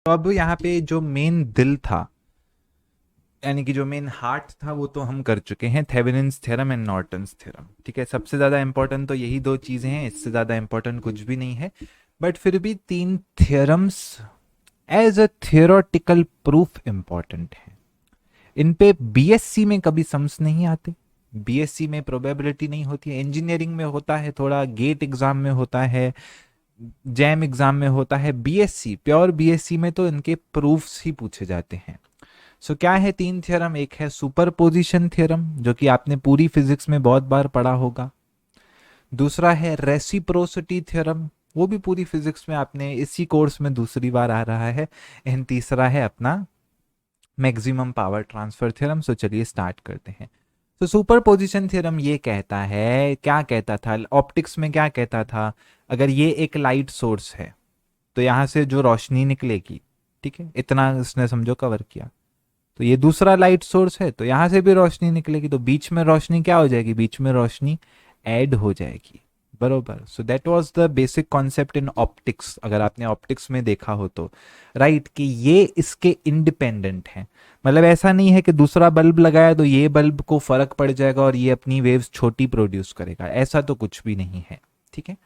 तो अब यहाँ पे जो मेन दिल था, यानी कि जो मेन हार्ट था, वो तो हम कर चुके हैं, Thevenin's theorem and Norton's theorem. ठीक है, सबसे ज़्यादा इंपॉर्टेंट तो यही दो चीज़ें हैं, इससे ज़्यादा इंपॉर्टेंट कुछ भी नहीं है। बट फिर भी तीन theorems as a theoretical proof important है। इन पे बीएससी में कभी सम्स नहीं आते, बीएससी में प्रोबेबिलिटी नहीं होती है, इंजीनियरिंग में होता है थोड़ा, गेट एग्जाम में होता है, जैम एग्जाम में होता है। बीएससी, प्योर बीएससी में तो इनके प्रूफ्स ही पूछे जाते हैं। सो क्या है तीन थ्योरम? एक है सुपरपोजिशन थ्योरम, जो कि आपने पूरी फिजिक्स में बहुत बार पढ़ा होगा। दूसरा है रेसिप्रोसिटी थ्योरम, वो भी पूरी फिजिक्स में आपने इसी कोर्स में दूसरी बार आ रहा है। एंड तीसरा है अपना मैक्सिमम पावर ट्रांसफर थ्योरम। सो चलिए स्टार्ट करते हैं। तो सुपरपोजिशन थ्योरम ये कहता है, क्या कहता था ऑप्टिक्स में, क्या कहता था, अगर ये एक लाइट सोर्स है तो यहां से जो रोशनी निकलेगी, ठीक है, इतना इसने समझो कवर किया, तो ये दूसरा लाइट सोर्स है तो यहां से भी रोशनी निकलेगी, तो बीच में रोशनी क्या हो जाएगी, बीच में रोशनी ऐड हो जाएगी। बरोबर। So that was the basic concept in optics, अगर आपने ऑप्टिक्स में देखा हो तो, राइट, कि ये इसके इंडिपेंडेंट है। मतलब ऐसा नहीं है कि दूसरा बल्ब लगाया तो ये बल्ब को फर्क पड़ जाएगा और ये अपनी वेव्स छोटी प्रोड्यूस करेगा, ऐसा तो कुछ भी नहीं है। ठीक है,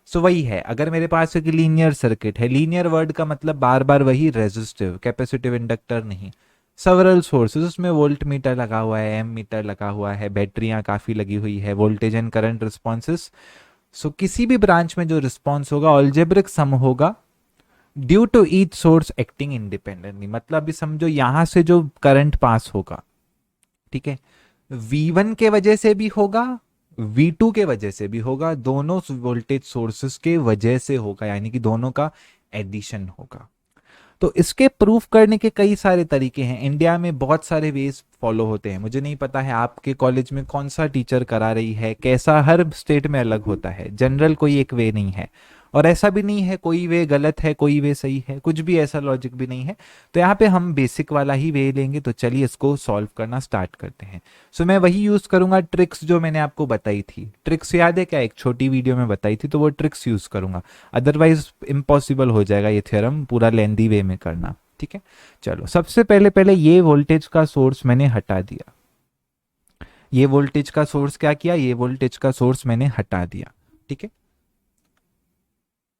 सो वही है, अगर मेरे पास एक लीनियर सर्किट है, लीनियर वर्ड का मतलब बार बार वही, रेजिस्टिव, कैपेसिटिव, इंडक्टर नहीं, सेवरल सोर्सेज, उसमें वोल्ट मीटर लगा हुआ है, एम मीटर लगा हुआ है, बैटरियां काफी लगी हुई है, वोल्टेज एंड करंट रिस्पॉन्सेस। सो किसी भी ब्रांच में जो रिस्पॉन्स होगा ऑल्जेब्रिक सम होगा due to each source acting independently. मतलब भी समझो यहां से जो करंट पास होगा, ठीक है, V1 के वजह से भी होगा, V2 के वजह से भी होगा, दोनों वोल्टेज सोर्सेस के वजह से होगा, यानी कि दोनों का एडिशन होगा। तो इसके प्रूफ करने के कई सारे तरीके हैं, इंडिया में बहुत सारे वेज फॉलो होते हैं। मुझे नहीं पता है आपके कॉलेज में कौन सा टीचर करा रही है, कैसा, हर स्टेट में अलग होता है, जनरल कोई एक वे नहीं है। और ऐसा भी नहीं है कोई वे गलत है कोई वे सही है, कुछ भी ऐसा लॉजिक भी नहीं है। तो यहाँ पे हम बेसिक वाला ही वे लेंगे। तो चलिए इसको सॉल्व करना स्टार्ट करते हैं। सो मैं वही यूज करूंगा ट्रिक्स जो मैंने आपको बताई थी। ट्रिक्स याद है क्या, एक छोटी वीडियो में बताई थी, तो वो ट्रिक्स यूज करूंगा, अदरवाइज इम्पॉसिबल हो जाएगा ये थ्योरम पूरा लेंदी वे में करना। ठीक है, चलो सबसे पहले पहले ये वोल्टेज का सोर्स मैंने हटा दिया, ये वोल्टेज का सोर्स क्या किया, ये वोल्टेज का सोर्स मैंने हटा दिया। ठीक है,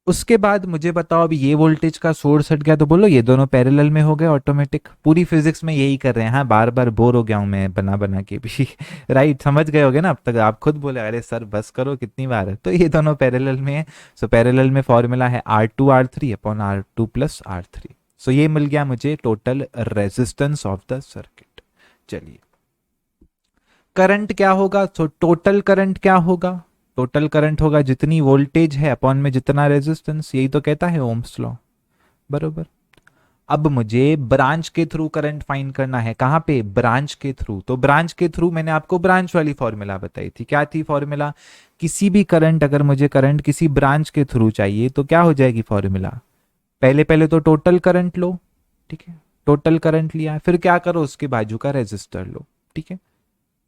उसके बाद मुझे बताओ, अभी ये वोल्टेज का सोर्स हट गया तो बोलो ये दोनों पैरेलल में हो गए ऑटोमेटिक। पूरी फिजिक्स में यही कर रहे हैं, हाँ, बार बार बोर हो गया हूं मैं बना बना के भी राइट, समझ गए होगे ना अब तक, आप खुद बोले अरे सर बस करो कितनी बार है, तो ये दोनों पैरेलल में है। सो पैरेलल में फॉर्मूला है R2R3 अपॉन R2+R3। सो ये मिल गया मुझे total resistance of the circuit. चलिए करंट क्या होगा, सो टोटल करंट क्या होगा, टोटल करंट होगा जितनी वोल्टेज है अपॉन में जितना रेजिस्टेंस, यही तो कहता है ओम्स लॉ। बरोबर। अब मुझे ब्रांच के थ्रू करंट फाइंड करना है, कहां पे, ब्रांच के थ्रू। तो ब्रांच के थ्रू मैंने आपको ब्रांच वाली फॉर्मूला बताई थी, क्या थी फॉर्मूला, किसी भी करंट, अगर मुझे करंट किसी ब्रांच के थ्रू चाहिए तो क्या हो जाएगी फॉर्मूला, पहले पहले तो टोटल करंट लो, ठीक है, टोटल करंट लिया, फिर क्या करो, उसके बाजू का रेजिस्टर लो। ठीक है,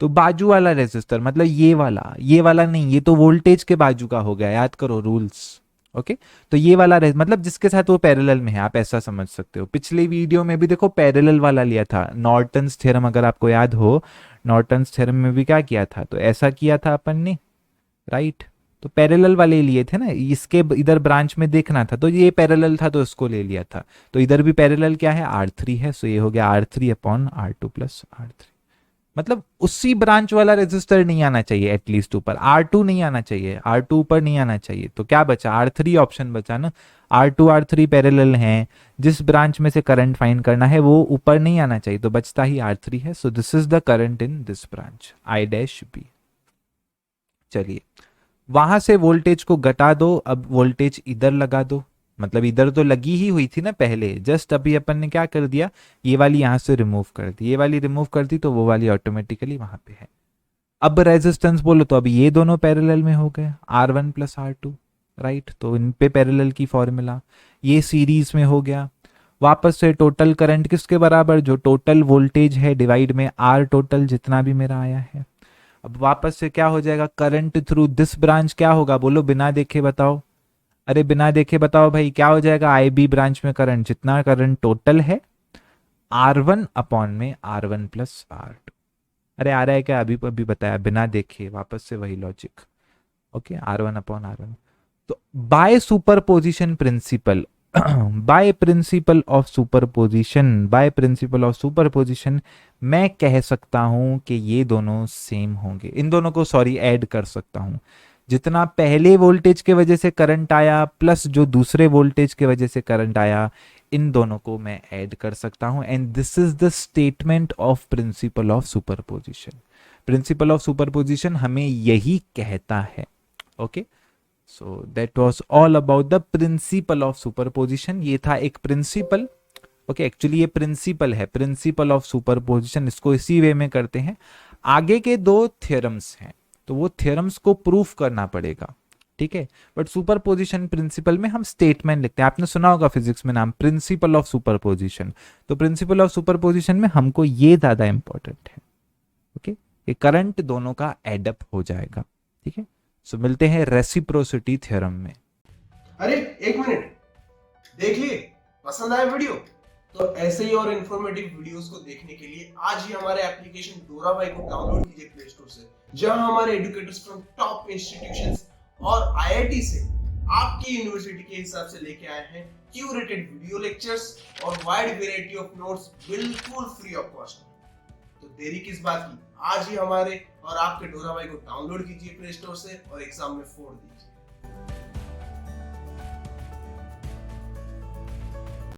तो बाजू वाला रेजिस्टर मतलब ये वाला नहीं, ये तो वोल्टेज के बाजू का हो गया, याद करो रूल्स। ओके, तो ये वाला मतलब जिसके साथ वो पैरेलल में है, आप ऐसा समझ सकते हो। पिछले वीडियो में भी देखो पैरेलल वाला लिया था, नॉर्टन्स थ्योरम अगर आपको याद हो, नॉर्टन्स थ्योरम में भी क्या किया था, तो ऐसा किया था अपन ने, राइट। तो पैरेलल वाले लिए थे ना, इसके इधर ब्रांच में देखना था तो ये पैरेलल था तो इसको ले लिया था। तो इधर भी पैरेलल क्या है, R3 है, सो ये हो गया R3/R2+R3। मतलब उसी ब्रांच वाला रेजिस्टर नहीं आना चाहिए, एटलीस्ट ऊपर R2 नहीं आना चाहिए, R2 ऊपर नहीं आना चाहिए, तो क्या बचा, R3 ऑप्शन बचा ना। R2 R3 पैरेलल हैं, जिस ब्रांच में से करंट फाइंड करना है वो ऊपर नहीं आना चाहिए, तो बचता ही R3 है। So this is the current in this branch, I-B। चलिए वहां से वोल्टेज को घटा दो, अब वोल्टेज इधर लगा दो, मतलब इधर तो लगी ही हुई थी ना पहले, जस्ट अभी अपन ने क्या कर दिया, ये वाली यहां से रिमूव कर दी, ये वाली रिमूव कर दी तो वो वाली ऑटोमेटिकली वहां पे है। अब रेजिस्टेंस बोलो तो अभी ये दोनों पैरेलल में हो गए, R1+R2, राइट, तो इन पे पैरेलल की फॉर्मूला, ये सीरीज में हो गया। वापस से टोटल करंट किसके बराबर, जो टोटल वोल्टेज है डिवाइड में R टोटल जितना भी मेरा आया है। अब वापस से क्या हो जाएगा, करंट थ्रू दिस ब्रांच क्या होगा, बोलो बिना देखे बताओ, अरे बिना देखे बताओ भाई क्या हो जाएगा, आई बी ब्रांच में करंट, जितना करंट टोटल है R1 अपॉन में R1 प्लस R2। अरे आ रहा है क्या, अभी अभी बताया बिना देखे, वापस से वही logic. Okay, R1 upon R1। तो by superposition principle, by principle of superposition, by principle of superposition मैं कह सकता हूं कि ये दोनों सेम होंगे, इन दोनों को सॉरी ऐड कर सकता हूं। जितना पहले वोल्टेज के वजह से करंट आया प्लस जो दूसरे वोल्टेज के वजह से करंट आया, इन दोनों को मैं ऐड कर सकता हूं। And this is the statement of principal of superposition. Principal of superposition हमें यही कहता है। Okay, so that was all about the principal of superposition. ये था एक प्रिंसिपल। ओके, एक्चुअली ये प्रिंसिपल है, प्रिंसिपल ऑफ सुपरपोजिशन, इसको इसी वे में करते हैं। आगे के दो थ्योरम्स हैं, तो वो थ्योरम्स को प्रूफ करना पड़ेगा, ठीक है। बट सुपरपोजिशन प्रिंसिपल में हम स्टेटमेंट लिखते हैं। आपने सुना होगा फिजिक्स में नाम प्रिंसिपल ऑफ सुपरपोजिशन। तो प्रिंसिपल ऑफ सुपरपोजिशन में हमको ये ज्यादा इंपॉर्टेंट है। ओके, ये करंट दोनों का एडअप हो जाएगा, ठीक है। सो मिलते हैं रेसिप्रोसिटी थ्योरम में। अरे एक मिनट, देख लिए, पसंद आया वीडियो? तो ऐसे ही और इंफॉर्मेटिव वीडियोस को देखने के लिए आज ही हमारे एप्लीकेशन डोरा भाई को डाउनलोड कीजिए प्ले स्टोर से, जहां हमारे एजुकेटर्स फ्रॉम टॉप इंस्टीट्यूशंस और आईआईटी से आपकी यूनिवर्सिटी के हिसाब से लेके आए हैं क्यूरेटेड वीडियो लेक्चर्स और वाइड वैरायटी ऑफ नोट्स बिल्कुल फ्री ऑफ कॉस्ट। तो देरी किस बात की, आज ही हमारे और आपके डोरा भाई को डाउनलोड कीजिए प्ले स्टोर से और एग्जाम में फोड़ दीजिए।